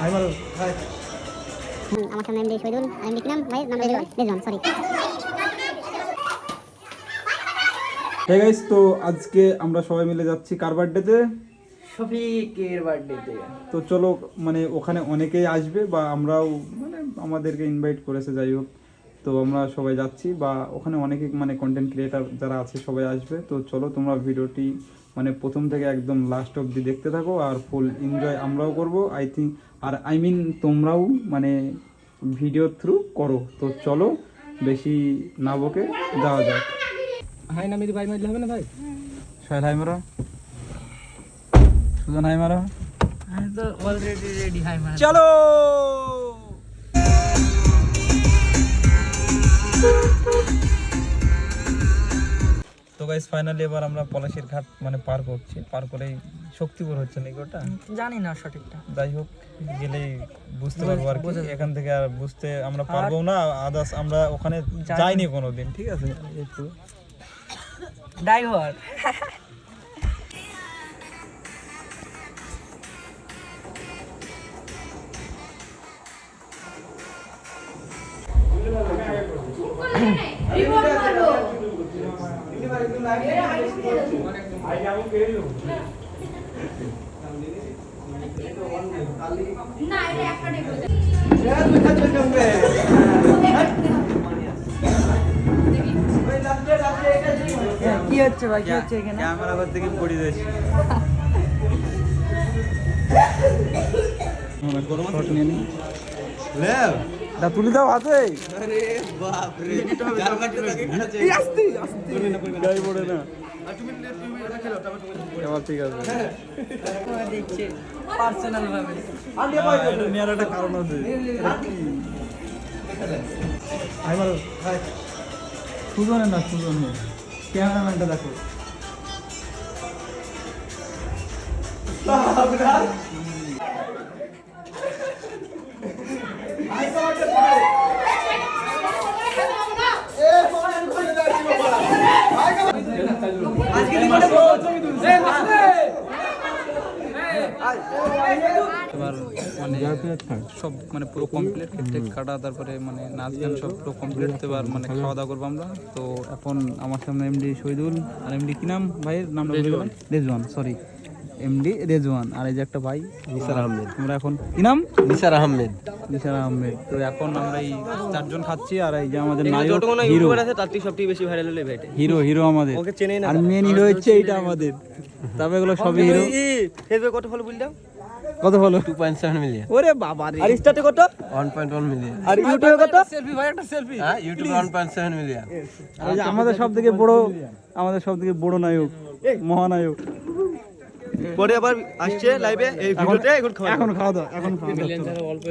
আমার সামনে এমডি শহীদুল আর এমডি কি নাম ভাই নাম রেজওয়ান সরি। হে গাইস, তো আজকে আমরা সবাই মিলে যাচ্ছি কার বার্থডেতে? শফিকের বার্থডেতে। তো চলো, মানে ওখানে অনেকেই আসবে বা আমরাও মানে আমাদেরকে ইনভাইট করেছে, যাই হোক। তো আমরা সবাই যাচ্ছি বা ওখানে অনেকে মানে কন্টেন্ট ক্রিয়েটার যারা আছে সবাই আসবে। তো চলো তোমরা ভিডিওটি মানে প্রথম থেকে একদম লাস্ট অবধি দেখতে থাকো, আর ফুল এনজয় আমরাও করব আই থিঙ্ক, আর আই মিন তোমরাও মানে ভিডিও থ্রু করো। তো চলো বেশি না বকে যাওয়া যাক। হাই না মেরি ভাই মারলে হবে না ভাই? সোহেল হাই মারো, সুজন হাই মারো। আমি তো অলরেডি রেডি হাই মার। চলো তো গাইস, ফাইনালি এবার আমরা পলাশীর ঘাট মানে পার করছি, পার করেই শক্তিপুর হচ্ছে নাকি ওটা, জানি না সঠিকটা। যাই হোক গেলেই বুঝতে পারবো আর কি। এখান থেকে আর বুঝতে আমরা পারবো না, আদার্স আমরা ওখানে যাইনি কোনোদিন, ঠিক আছে? একটু ড্রাইভার কি হচ্ছে ভাই, কি হচ্ছে এখানে? ক্যামেরা করতে কি পড়ে যাচ্ছি। শট নিয়ে নি দা, তুলি দাও হাতে। আরে বাপ রে, গাল কাটতে লাগে কাছে আস্তে আস্তে গায় পড়ে না। আর তুমি এটা খেলো, টমেটো এবার ঠিক আছে। দেখছে পার্সোনাল ভাবে এটা নিয়ার একটা কারণ আছে। আই মারো ভাই, সুজনে না সুজনে, ক্যামেরাম্যানটা দেখো। এবার মানে সব মানে পুরো কমপ্লিট, কেক কাটা, তারপরে মানে নাচ গান সব পুরো কমপ্লিট। এবার মানে খাওয়া দাওয়া করবো আমরা। তো এখন আমার সামনে এমডি শহীদুল আর এমডি কি নাম ভাইয়ের নাম? Rezwan, sorry MD Rezwan. আর এই যে একটা ভাই নিসার আহমেদ। আমরা এখন কি নাম? নিসার আহমেদ। নিসার আহমেদ। তো এখন আমরা এই চারজন খাচ্ছি, আর এই যে আমাদের নায়ক হিরো আছে, তার থেকে সবথেকে বেশি ভাইরাল হলো ভাই হিরো। হিরো আমাদের, ওকে চেনেই না। আর মেন হিরো হচ্ছে এইটা আমাদের। তবে এগুলো সবই হিরো। ফেসবুকে কত ফলো বল দাও? কত ফলো? 2.7 মিলিয়ন। ওরে বাবা রে। আর ইনস্টাতে কত? 1.1 মিলিয়ন। আর ইউটিউবে কত? সেলফি ভাই, একটা সেলফি। হ্যাঁ, ইউটিউবে 1.7 মিলিয়ন। আর এই যে আমাদের সবথেকে বড় নায়ক, মহানায়ক। পরে আবার আসছে লাইভে এই ভিডিওতে। এখন খাওয়া দাও, এখন খাওয়া দাও।